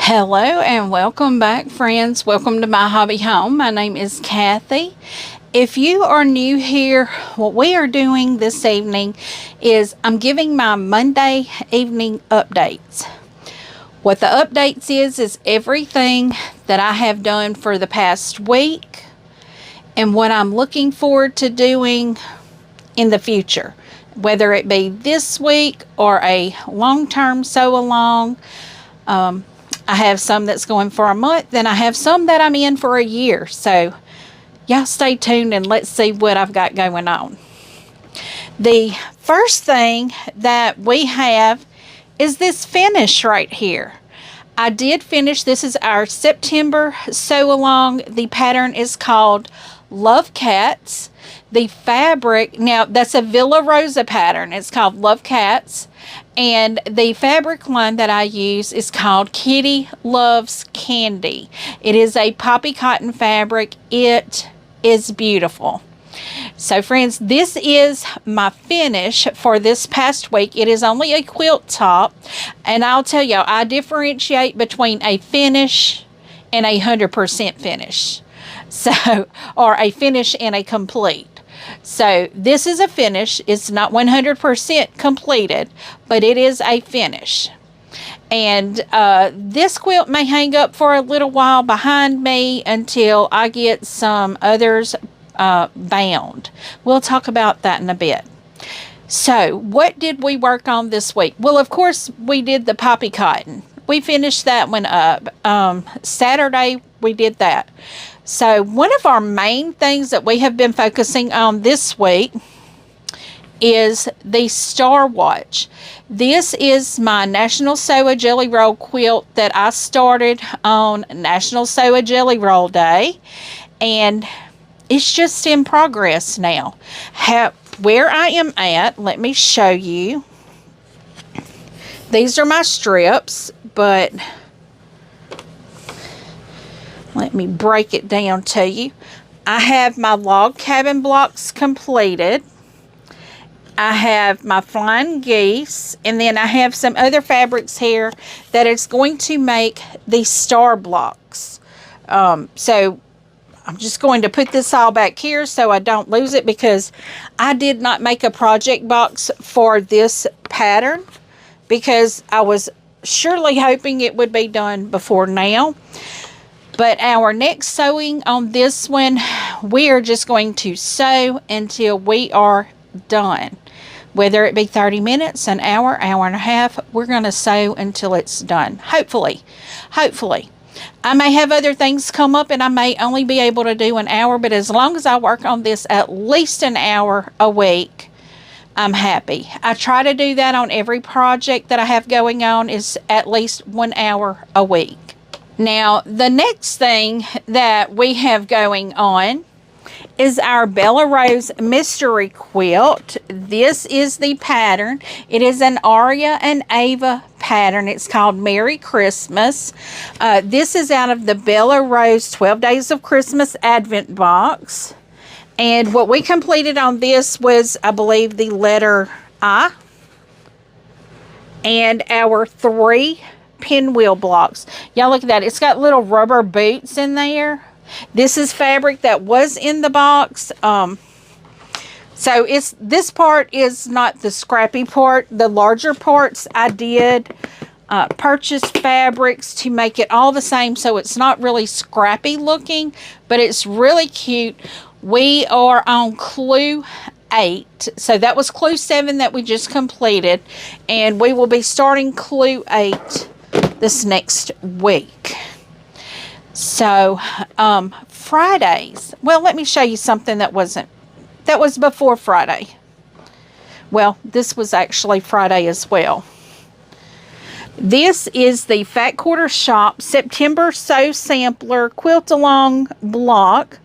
Hello and welcome back, friends. Welcome to My Hobby Home. My name is Kathy. If you are new here, what we are doing this evening is I'm giving my Monday evening updates. What the updates is everything that I have done for the past week and what I'm looking forward to doing in the future, whether it be this week or a long-term sew-along. I have some that's going for a month, and I have some that I'm in for a year. So y'all stay tuned and let's see what I've got going on. The first thing that we have is this finish right here. I did finish. This is our September sew along. The pattern is called Love Cats. The fabric, now that's a Villa Rosa pattern. It's called Love Cats. And the fabric line that I use is called Kitty Loves Candy. It is a poppy cotton fabric. It is beautiful. So friends, this is my finish for this past week. It is only a quilt top. And I'll tell you, I differentiate between a finish and a 100% finish. So, or a finish and a complete. So this is a finish. It's not 100% completed, but it is a finish. And this quilt may hang up for a little while behind me until I get some others bound. We'll talk about that in a bit. So what did we work on this week? Well, of course, we did the poppy cotton. We finished that one up. Saturday, we did that. So one of our main things that we have been focusing on this week is the Star Watch. This is my National Sew a Jelly Roll quilt that I started on National Sew a Jelly Roll Day. And it's just in progress now. Where I am at, let me show you. These are my strips, but let me break it down to you. I have my log cabin blocks completed. I have my flying geese, and then I have some other fabrics here that is going to make the star blocks. So I'm just going to put this all back here so I don't lose it, because I did not make a project box for this pattern because I was surely hoping it would be done before now. But our next sewing on this one, we are just going to sew until we are done. Whether it be 30 minutes, an hour, hour and a half, we're going to sew until it's done. Hopefully. Hopefully. I may have other things come up and I may only be able to do an hour, but as long as I work on this at least an hour a week, I'm happy. I try to do that on every project that I have going on, is at least 1 hour a week. Now, the next thing that we have going on is our Bella Rose Mystery Quilt. This is the pattern. It is an Aria and Ava pattern. It's called Merry Christmas. This is out of the Bella Rose 12 Days of Christmas Advent box. And what we completed on this was, I believe, the letter I and our 3 pinwheel blocks. Y'all look at that. It's got little rubber boots in there. This is fabric that was in the box. So this part is not the scrappy part. The larger parts I did purchase fabrics to make it all the same, so it's not really scrappy looking, but it's really cute. We are on clue 8. So that was clue 7 that we just completed, and we will be starting clue 8 this next week. So Fridays, well, let me show you something that was before Friday. Well, this was actually Friday as well. This is the Fat Quarter Shop September Sew Sampler Quilt Along block.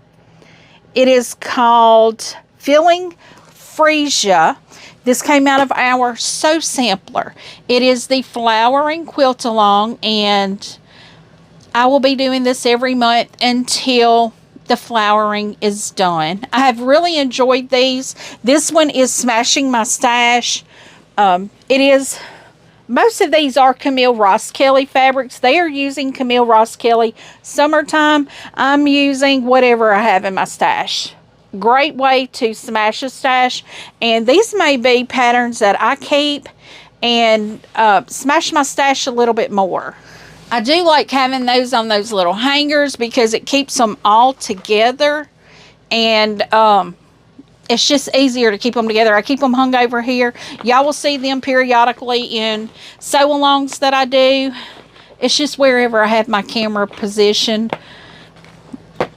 It is called Filling Freesia. This came out of our Sew Sampler. It is the flowering quilt along, and I will be doing this every month until the flowering is done. I have really enjoyed these. This one is Smashing My Stash. It is most of these are Camille Ross Kelly fabrics. They are using Camille Ross Kelly. Summertime, I'm using whatever I have in my stash. Great way to smash a stash. And these may be patterns that I keep and smash my stash a little bit more. I do like having those on those little hangers because it keeps them all together. And it's just easier to keep them together. I keep them hung over here. Y'all will see them periodically in sew-alongs that I do. It's just wherever I have my camera positioned.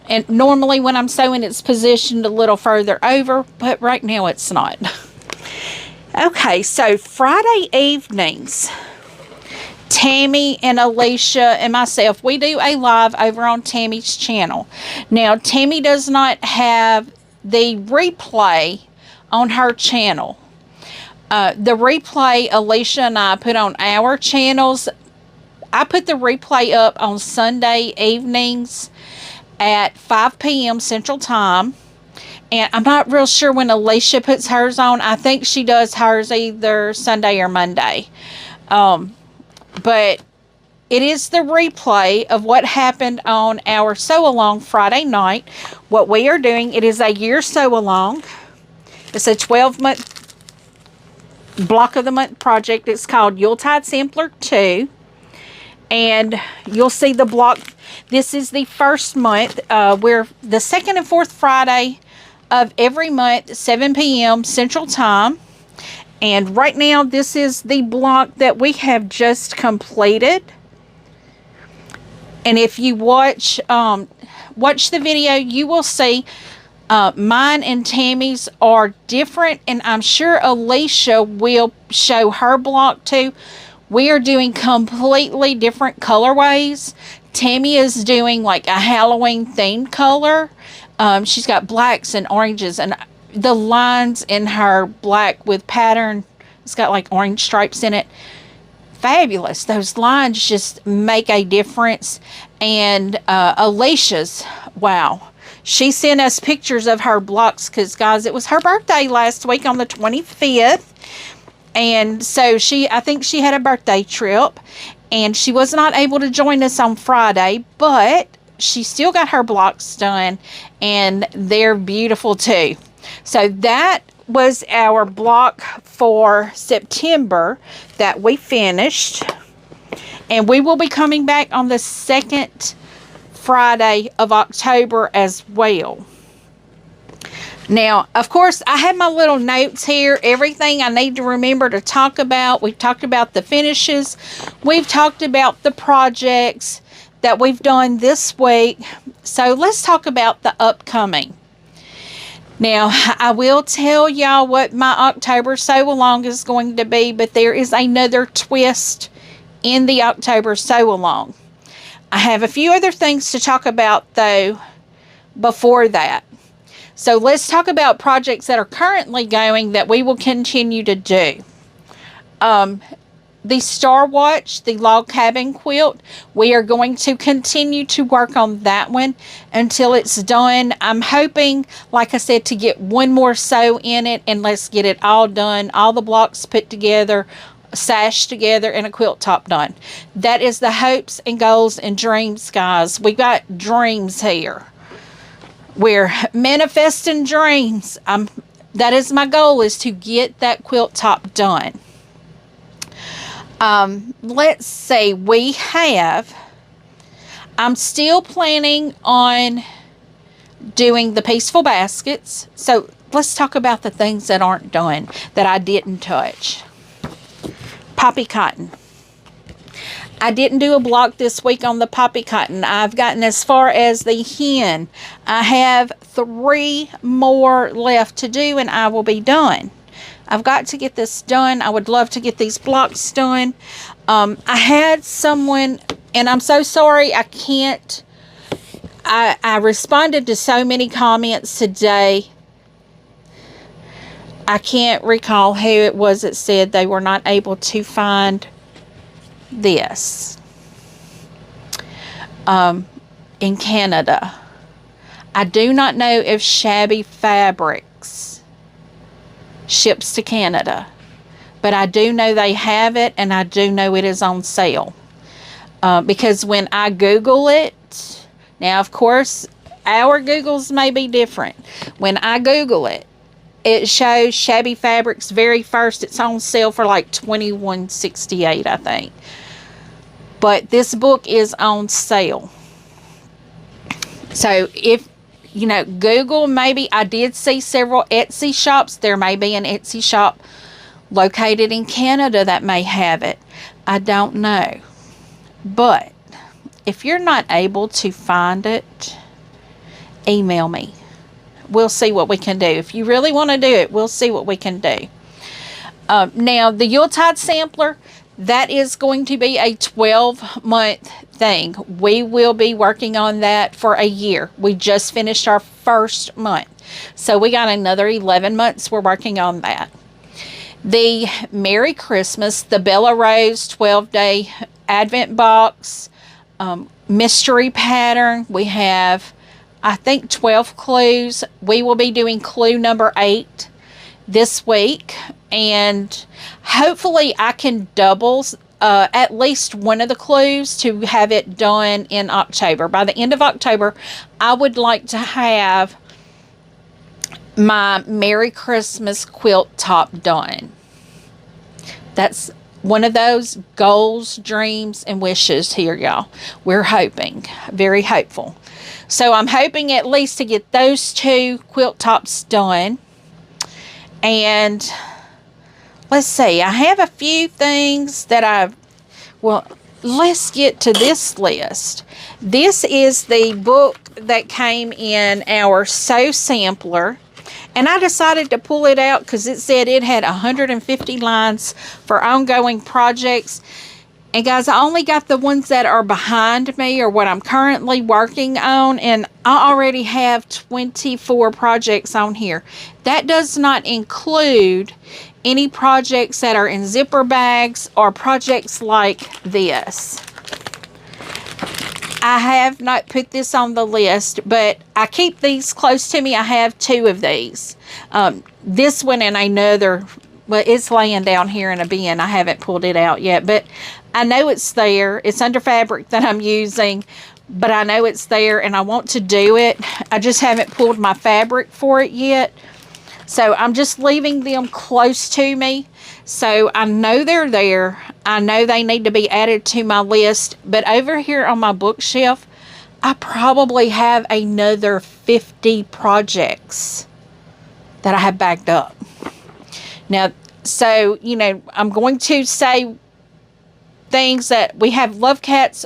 And normally when I'm sewing, it's positioned a little further over, but right now it's not. Okay, so Friday evenings, Tammy and Alicia and myself, we do a live over on Tammy's channel. Now, Tammy does not have the replay on her channel. The replay Alicia and I put on our channels. I put the replay up on Sunday evenings at 5 p.m. Central Time. And I'm not real sure when Alicia puts hers on. I think she does hers either Sunday or Monday. But it is the replay of what happened on our sew-along Friday night. What we are doing, it is a year sew-along. It's a 12-month block of the month project. It's called Yuletide Sampler 2. And you'll see the block. This is the first month. We're the second and fourth Friday of every month, 7 p.m. Central Time. And right now, this is the block that we have just completed. And if you watch the video, you will see mine and Tammy's are different. And I'm sure Alicia will show her block too. We are doing completely different colorways. Tammy is doing like a Halloween themed color. She's got blacks and oranges, and the lines in her black with pattern, it's got like orange stripes in it. Fabulous. Those lines just make a difference. And Alicia's, wow. She sent us pictures of her blocks because, guys, it was her birthday last week on the 25th. And so I think she had a birthday trip. And she was not able to join us on Friday, but she still got her blocks done. And they're beautiful too. So that was our block for September that we finished. And we will be coming back on the second Friday of October as well. Now, of course, I have my little notes here. Everything I need to remember to talk about. We've talked about the finishes. We've talked about the projects that we've done this week. So let's talk about the upcoming. Now, I will tell y'all what my October sew-along is going to be, but there is another twist in the October sew-along. I have a few other things to talk about, though, before that. So let's talk about projects that are currently going that we will continue to do. The Star Watch, the log cabin quilt, we are going to continue to work on that one until it's done. I'm hoping, like I said, to get one more sew in it, and let's get it all done, all the blocks put together, sashed together, and a quilt top done. That is the hopes and goals and dreams, guys. We got dreams here. We're manifesting dreams. That is my goal, is to get that quilt top done. Let's see, I'm still planning on doing the peaceful baskets. So let's talk about the things that aren't done, that I didn't touch. Poppy cotton. I didn't do a block this week on the poppy cotton. I've gotten as far as the hen. I have 3 more left to do, and I will be done. I've got to get this done. I would love to get these blocks done. I had someone, and I'm so sorry I can't. I responded to so many comments today. I can't recall who it was that said they were not able to find this. In Canada. I do not know if Shabby Fabrics ships to Canada, but I do know they have it, and I do know it is on sale. Because when I Google it, now of course our Googles may be different. When I Google it, it shows Shabby Fabrics very first. It's on sale for like $21.68, I think. But this book is on sale. So if, you know, Google, maybe I did see several Etsy shops. There may be an Etsy shop located in Canada that may have it. I don't know. But if you're not able to find it, email me. We'll see what we can do. If you really want to do it, we'll see what we can do. Now, the Yuletide Sampler, that is going to be a 12-month thing. We will be working on that for a year. We just finished our first month. So we got another 11 months we're working on that. The Merry Christmas, the Bella Rose 12-day Advent box, mystery pattern. We have, I think, 12 clues. We will be doing clue number 8 this week. And hopefully I can double at least one of the clues to have it done in October. By the end of October, I would like to have my Merry Christmas quilt top done. That's one of those goals, dreams, and wishes here, y'all. We're hoping, very hopeful. So I'm hoping at least to get those 2 quilt tops done. And let's see, I have a few things that well, let's get to this list. This is the book that came in our Sew Sampler. And I decided to pull it out because it said it had 150 lines for ongoing projects. And guys, I only got the ones that are behind me or what I'm currently working on. And I already have 24 projects on here. That does not include any projects that are in zipper bags or projects like this. I have not put this on the list, but I keep these close to me. I have 2 of these. This one and another, well, it's laying down here in a bin. I haven't pulled it out yet, but I know it's there. It's under fabric that I'm using, but I know it's there and I want to do it. I just haven't pulled my fabric for it yet. So I'm just leaving them close to me. So I know they're there. I know they need to be added to my list. But over here on my bookshelf, I probably have another 50 projects that I have backed up. Now, so, you know, I'm going to say things that we have Love Cats,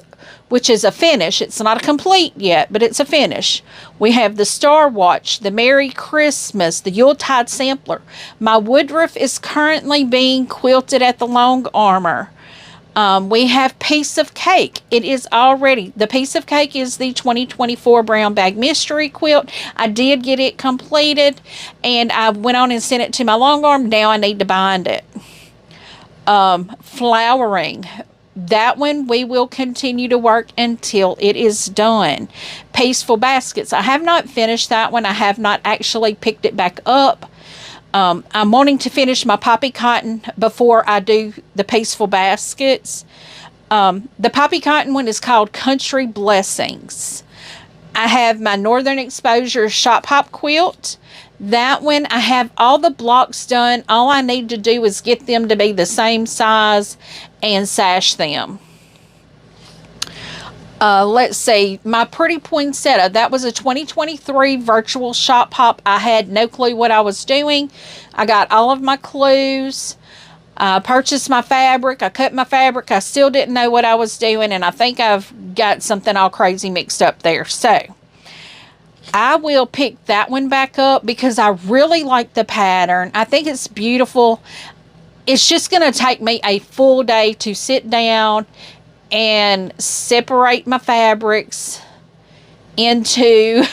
which is a finish. It's not a complete yet, but it's a finish. We have the Star Watch, the Merry Christmas, the Yuletide Sampler. My Woodruff is currently being quilted at the long armor. We have Piece of Cake. It is already, the Piece of Cake is the 2024 Brown Bag Mystery Quilt. I did get it completed, and I went on and sent it to my long arm. Now I need to bind it. Flowering. That one we will continue to work until it is done. Peaceful Baskets. I have not finished that one. I have not actually picked it back up. I'm wanting to finish my Poppy Cotton before I do the Peaceful Baskets. The Poppy Cotton one is called Country Blessings. I have my Northern Exposure Shop Hop Quilt. That one, I have all the blocks done. All I need to do is get them to be the same size and sash them. Let's see. My Pretty Poinsettia. That was a 2023 virtual shop hop. I had no clue what I was doing. I got all of my clues. I purchased my fabric. I cut my fabric. I still didn't know what I was doing. And I think I've got something all crazy mixed up there. So I will pick that one back up because I really like the pattern. I think it's beautiful. It's just going to take me a full day to sit down and separate my fabrics into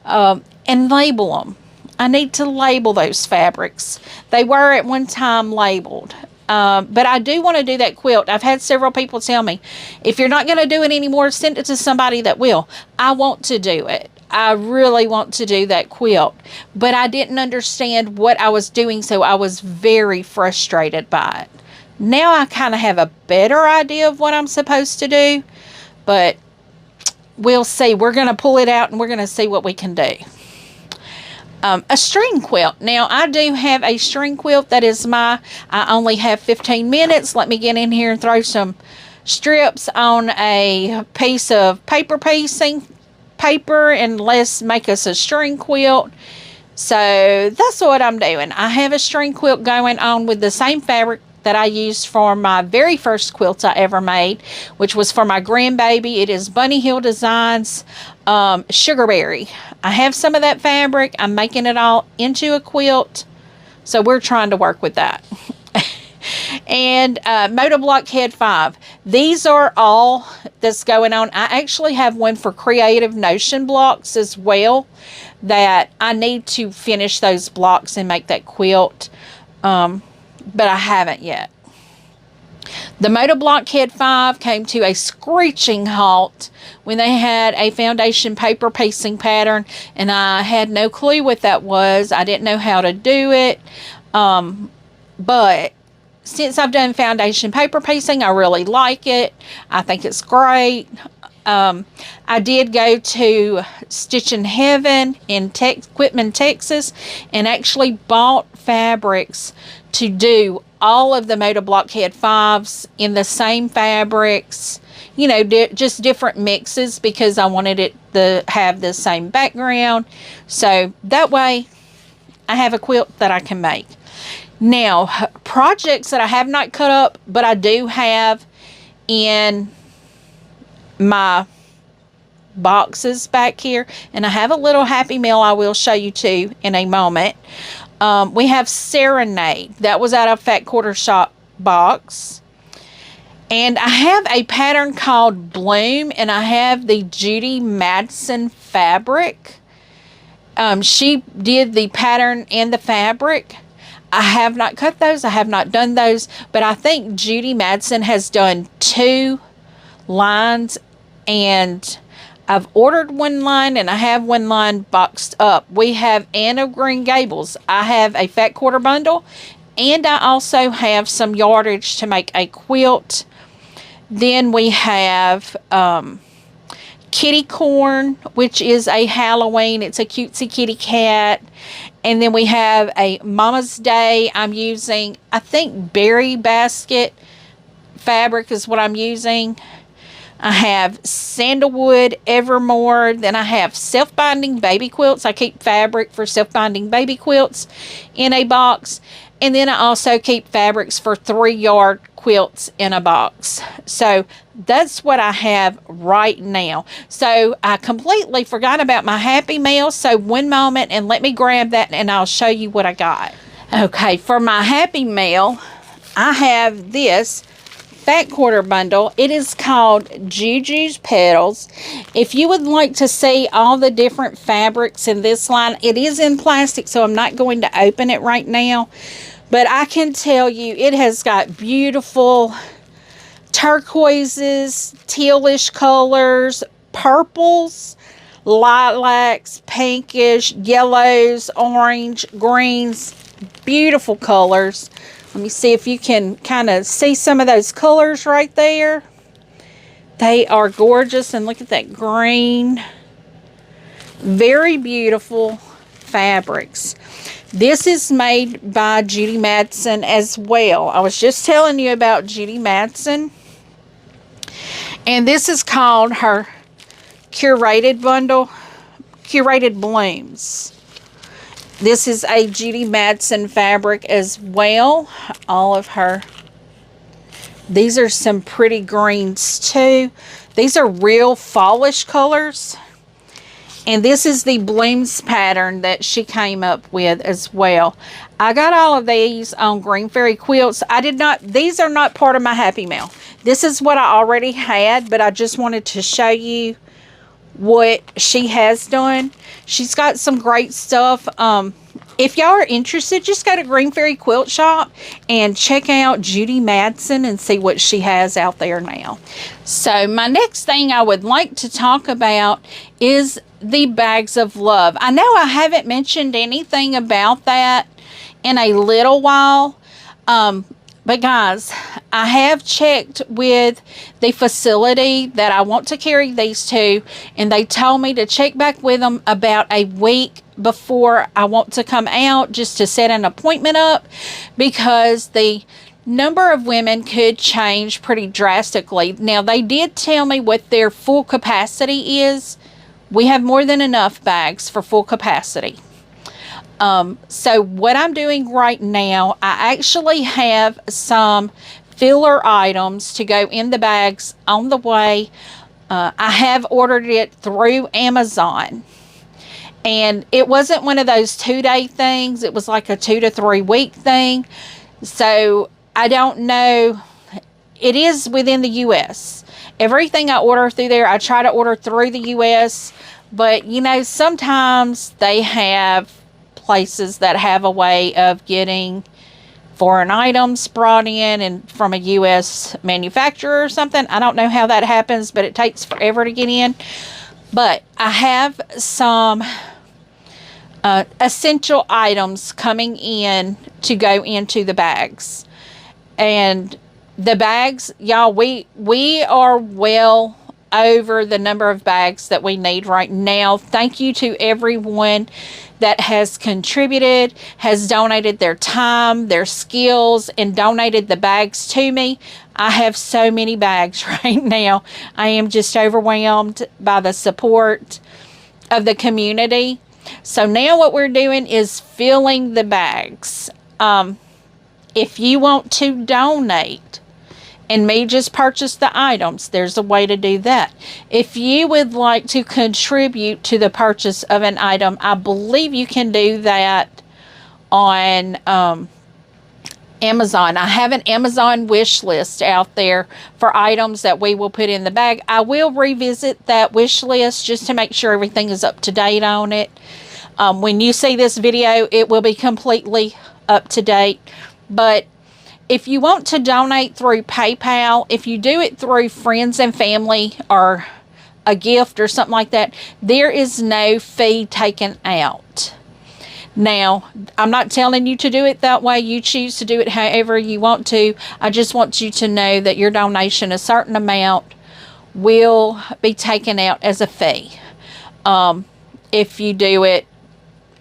and label them. I need to label those fabrics. They were at one time labeled. But I do want to do that quilt. I've had several people tell me, if you're not going to do it anymore, send it to somebody that will. I want to do it. I really want to do that quilt, but I didn't understand what I was doing, so I was very frustrated by it. Now I kind of have a better idea of what I'm supposed to do, but we'll see. We're going to pull it out and we're going to see what we can do. A string quilt. Now, I do have a string quilt. That is I only have 15 minutes. Let me get in here and throw some strips on a piece of paper piecing paper, and let's make us a string quilt. So that's what I'm doing. I have a string quilt going on with the same fabric that I used for my very first quilts I ever made, which was for my grandbaby. It is Bunny Hill Designs Sugarberry. I have some of that fabric. I'm making it all into a quilt, so we're trying to work with that. And Moto-Block Head 5. These are all that's going on. I actually have one for Creative Notion blocks as well, that I need to finish those blocks and make that quilt, but I haven't yet. The Moto-Block Head 5 came to a screeching halt when they had a foundation paper piecing pattern, and I had no clue what that was. I didn't know how to do it, but since I've done foundation paper piecing, I really like it. I think it's great. I did go to Stitchin' Heaven in Quitman, Texas, and actually bought fabrics to do all of the Moto-Block Head 5s in the same fabrics, you know, just different mixes, because I wanted it to have the same background. So that way I have a quilt that I can make. Now, projects that I have not cut up, but I do have in my boxes back here, and I have a little Happy Meal I will show you too in a moment. We have Serenade. That was out of Fat Quarter Shop box. And I have a pattern called Bloom, and I have the Judy Madsen fabric. She did the pattern and the fabric. I have not cut those. I have not done those. But I think Judy Madsen has done 2 lines. And I've ordered 1 line, and I have 1 line boxed up. We have Anne of Green Gables. I have a Fat Quarter bundle. And I also have some yardage to make a quilt. Then we have Kitty Corn, which is a Halloween. It's a cutesy kitty cat. And then we have a Mama's Day. I'm using, I think, Berry Basket fabric is what I'm using. I have Sandalwood Evermore. Then I have self-binding baby quilts. I keep fabric for self-binding baby quilts in a box. And then I also keep fabrics for 3-yard quilts in a box. So that's what I have right now. So I completely forgot about my Happy Meal. So one moment, and let me grab that and I'll show you what I got. Okay, for my Happy Meal, I have this Fat Quarter bundle. It is called Juju's Petals. If you would like to see all the different fabrics in this line, it is in plastic, so I'm not going to open it right now. But I can tell you, it has got beautiful turquoises, tealish colors, purples, lilacs, pinkish, yellows, orange, greens, beautiful colors. Let me see if you can kind of see some of those colors right there. They are gorgeous, and look at that green. Very beautiful fabrics. This is made by Judy Madsen as well. I was just telling you about Judy Madsen. And this is called her Curated Bundle, Curated Blooms. This is a Judy Madsen fabric as well. All of her. These are some pretty greens too. These are real fallish colors. And this is the Blooms pattern that she came up with as well. I got all of these on Green Fairy Quilts. These are not part of my Happy Meal. This is what I already had, but I just wanted to show you what she has done. She's got some great stuff. If y'all are interested, just go to Green Fairy Quilt Shop and check out Judy Madsen and see what she has out there now. So my next thing I would like to talk about is the bags of love. I know I haven't mentioned anything about that in a little while. But guys, I have checked with the facility that I want to carry these to, and they told me to check back with them about a week before I want to come out, just to set an appointment up, because the number of women could change pretty drastically. Now, they did tell me what their full capacity is. We have more than enough bags for full capacity. So what I'm doing right now, I actually have some filler items to go in the bags on the way. I have ordered it through Amazon, and it wasn't one of those 2-day things. It was like a 2 to 3 week thing. So I don't know. It is within the U.S. Everything I order through there, I try to order through the U.S., but you know, sometimes they have places that have a way of getting foreign items brought in and from a U.S. manufacturer or something. I don't know how that happens, but it takes forever to get in. But I have some essential items coming in to go into the bags. And the bags, y'all, we are well over the number of bags that we need right now. Thank you to everyone that has contributed, has donated their time, their skills, and donated the bags to me. I have so many bags right now. I am just overwhelmed by the support of the community. So now what we're doing is filling the bags. If you want to donate and me just purchase the items, there's a way to do that. If you would like to contribute to the purchase of an item, I believe you can do that on Amazon. I have an Amazon wish list out there for items that we will put in the bag. I will revisit that wish list just to make sure everything is up to date on it. When you see this video, it will be completely up to date. But if you want to donate through PayPal, if you do it through friends and family or a gift or something like that, there is no fee taken out. Now, I'm not telling you to do it that way. You choose to do it however you want to. I just want you to know that your donation, a certain amount, will be taken out as a fee. If you do it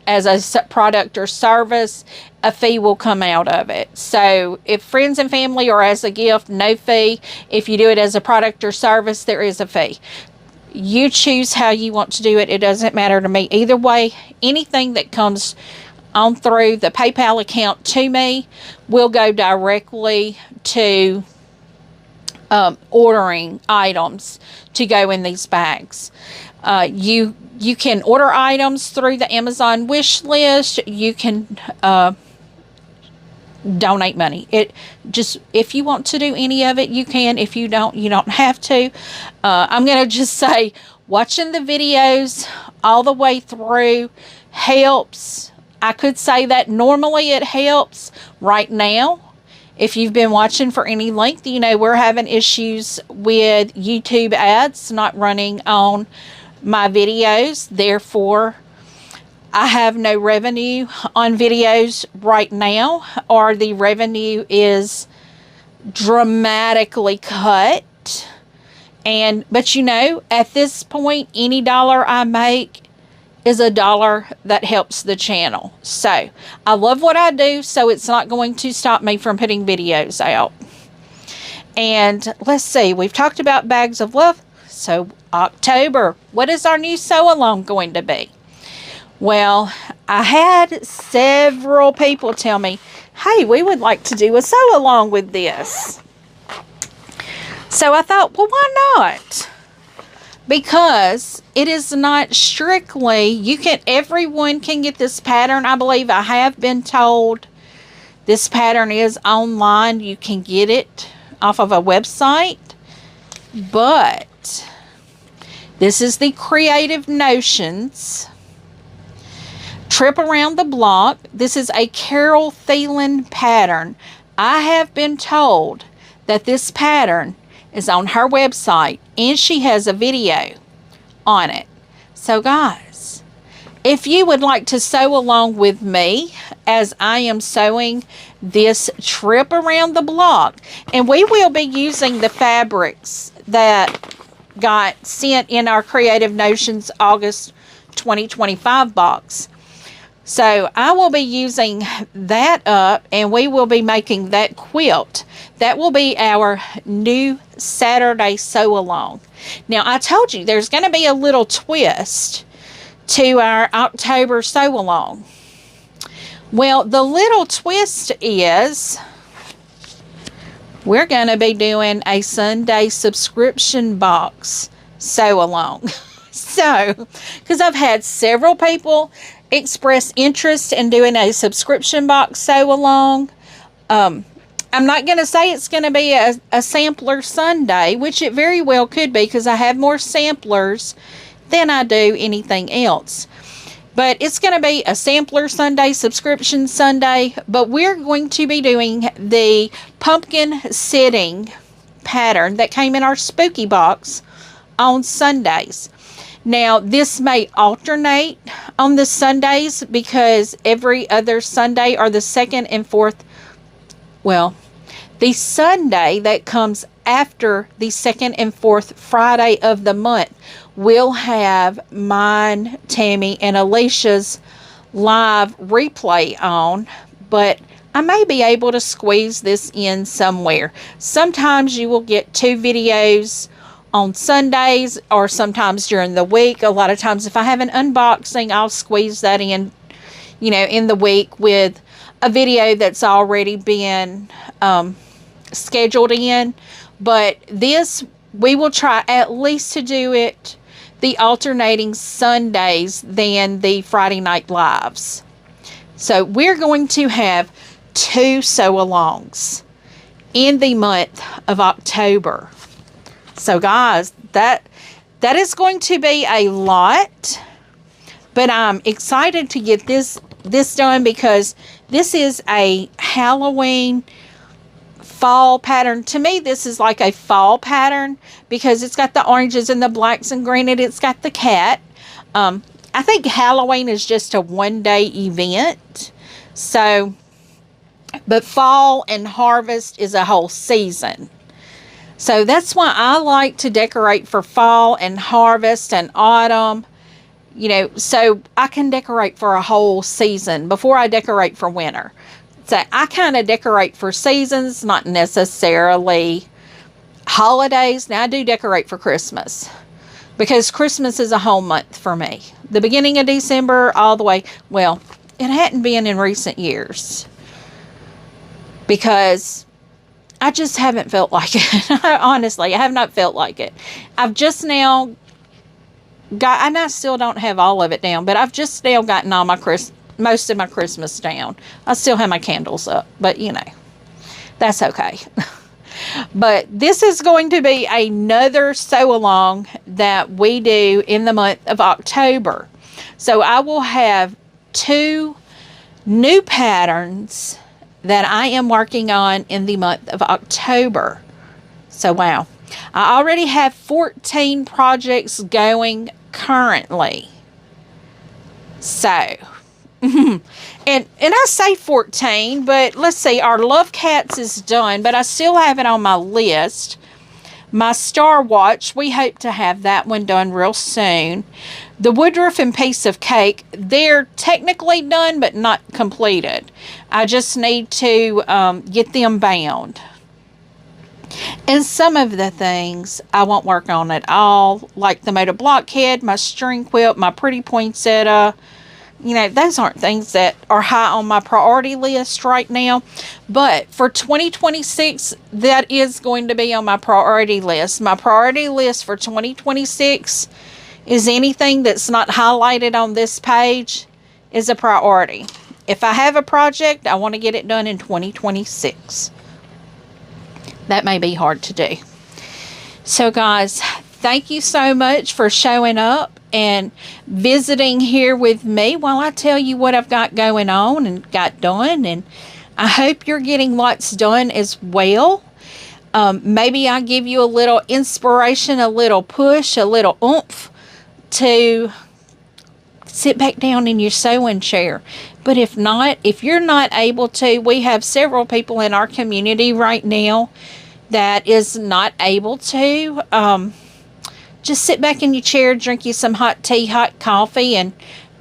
as a product or service, a fee will come out of it. So if friends and family or as a gift, no fee. If you do it as a product or service, there is a fee. You choose how you want to do it. It doesn't matter to me. Either way, anything that comes on through the PayPal account to me will go directly to ordering items to go in these bags. You can order items through the Amazon wish list. You can donate money. It just, if you want to do any of it, you can. If you don't, you don't have to. I'm going to just say, watching the videos all the way through helps. I could say that normally it helps. Right now, if you've been watching for any length, you know we're having issues with YouTube ads not running on my videos. Therefore, I have no revenue on videos right now, or the revenue is dramatically cut. But you know, at this point, any dollar I make is a dollar that helps the channel. So I love what I do, so it's not going to stop me from putting videos out. And let's see, we've talked about bags of love. So October, what is our new sew along going to be? Well, I had several people tell me, hey, we would like to do a sew along with this. So I thought, well, why not? Because it is not strictly, everyone can get this pattern. I believe I have been told this pattern is online. You can get it off of a website. But this is the Creative Notions Trip Around the Block. This is a Carol Thielen pattern. I have been told that this pattern is on her website and she has a video on it. So guys, if you would like to sew along with me as I am sewing this trip around the block, and we will be using the fabrics that got sent in our Creative Notions August 2025 box. So I will be using that up, and we will be making that quilt. That will be our new Saturday sew along. Now I told you there's going to be a little twist to our October sew along. Well, the little twist is we're going to be doing a Sunday subscription box sew along. So, because I've had several people express interest in doing a subscription box sew along. I'm not going to say it's going to be a sampler Sunday, which it very well could be, because I have more samplers than I do anything else. But it's going to be a sampler Sunday, subscription Sunday, but we're going to be doing the pumpkin sitting pattern that came in our spooky box on Sundays. Now, this may alternate on the Sundays, because every other Sunday, or the second and fourth, well, the Sunday that comes after the second and fourth Friday of the month will have mine, Tammy, and Alicia's live replay on, but I may be able to squeeze this in somewhere. Sometimes you will get 2 videos on Sundays, or sometimes during the week. A lot of times if I have an unboxing, I'll squeeze that in, you know, in the week with a video that's already been scheduled in. But this, we will try at least to do it the alternating Sundays than the Friday night lives. So we're going to have 2 sew-alongs in the month of October. So guys, that is going to be a lot, but I'm excited to get this done, because this is a Halloween fall pattern. To me, this is like a fall pattern, because it's got the oranges and the blacks, and granted, it's got the cat. I think Halloween is just a one-day event. So, but fall and harvest is a whole season. So that's why I like to decorate for fall and harvest and autumn, you know, so I can decorate for a whole season before I decorate for winter. So I kind of decorate for seasons, not necessarily holidays. Now I do decorate for Christmas, because Christmas is a whole month for me. The beginning of December all the way, well, it hadn't been in recent years, because I just haven't felt like it. Honestly, I have not felt like it. I've just now got, and I still don't have all of it down, but I've just now gotten all my most of my Christmas down. I still have my candles up, but you know, that's okay. But this is going to be another sew along that we do in the month of October. So I will have 2 new patterns that I am working on in the month of October. So wow, I already have 14 projects going currently. So and I say 14, but let's see, our Love Cats is done, but I still have it on my list. My Star Watch, we hope to have that one done real soon. The Woodruff and Piece of Cake, they're technically done, but not completed. I just need to get them bound. And some of the things I won't work on at all, like the Moda Blockhead, my string quilt, my pretty poinsettia. You know, those aren't things that are high on my priority list right now. But for 2026, that is going to be on my priority list. My priority list for 2026 is anything that's not highlighted on this page is a priority. If I have a project, I want to get it done in 2026. That may be hard to do. So guys, thank you so much for showing up and visiting here with me while I tell you what I've got going on and got done. And I hope you're getting lots done as well. Maybe I give you a little inspiration, a little push, a little oomph to sit back down in your sewing chair. But if not, if you're not able to, we have several people in our community right now that is not able to. Just sit back in your chair, drink you some hot tea, hot coffee, and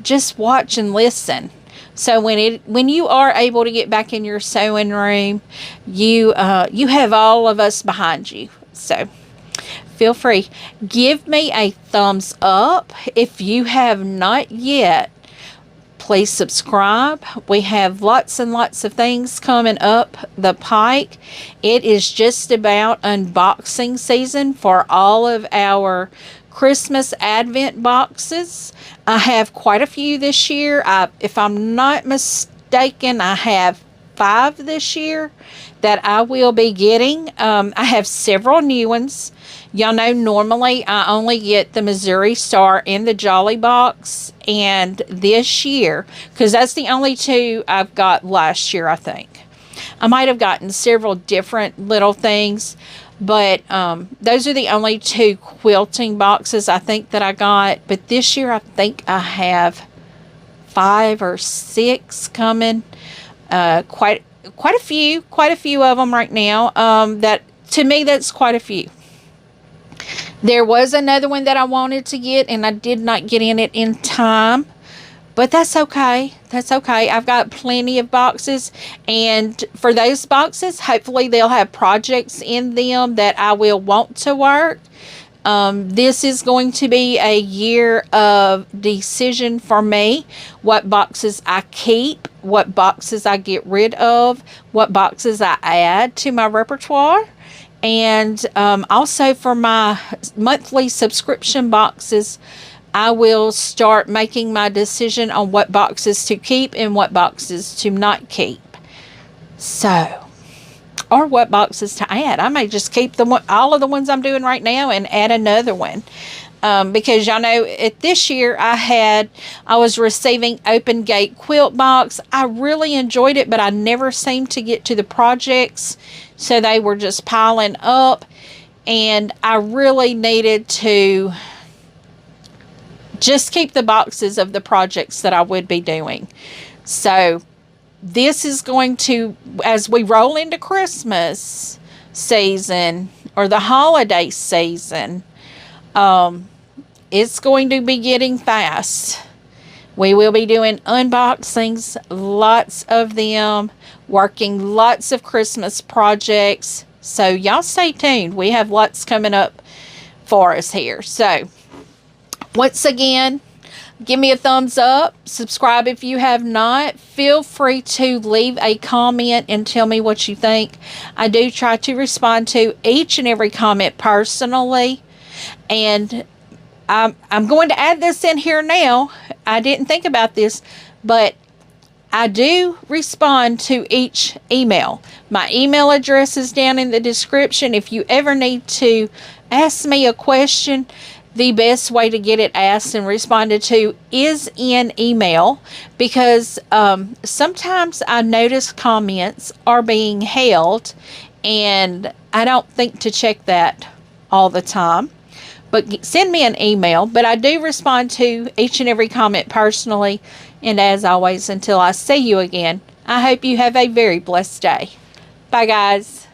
just watch and listen. So when you are able to get back in your sewing room, you have all of us behind you. So feel free. Give me a thumbs up if you have not yet. Please subscribe. We have lots and lots of things coming up the pike. It is just about unboxing season for all of our Christmas Advent boxes. I have quite a few this year. If I'm not mistaken, I have 5 this year that I will be getting. I have several new ones. Y'all know normally I only get the Missouri Star and the Jolly box, and this year, because that's the only 2 I've got last year, I think. I might have gotten several different little things, but those are the only 2 quilting boxes I think that I got. But this year I think I have 5 or 6 coming. Quite a few of them right now. That to me, that's quite a few. There was another one that I wanted to get, and I did not get in it in time. But that's okay. That's okay. I've got plenty of boxes. And for those boxes, hopefully they'll have projects in them that I will want to work. This is going to be a year of decision for me. What boxes I keep, what boxes I get rid of, what boxes I add to my repertoire. And also for my monthly subscription boxes, I will start making my decision on what boxes to keep and what boxes to not keep. So, or what boxes to add. I may just keep all of the ones I'm doing right now and add another one. Because y'all know this year I was receiving Open Gate quilt box. I really enjoyed it, but I never seemed to get to the projects. So they were just piling up, and I really needed to just keep the boxes of the projects that I would be doing. So this is going to, as we roll into Christmas season or the holiday season, it's going to be getting fast. We will be doing unboxings, lots of them, working lots of Christmas projects. So y'all stay tuned. We have lots coming up for us here. So once again, give me a thumbs up. Subscribe if you have not. Feel free to leave a comment and tell me what you think. I do try to respond to each and every comment personally. And I'm going to add this in here now. I didn't think about this, but I do respond to each email. My email address is down in the description. If you ever need to ask me a question, the best way to get it asked and responded to is in email, because sometimes I notice comments are being held and I don't think to check that all the time. But send me an email. But I do respond to each and every comment personally. And as always, until I see you again, I hope you have a very blessed day. Bye, guys.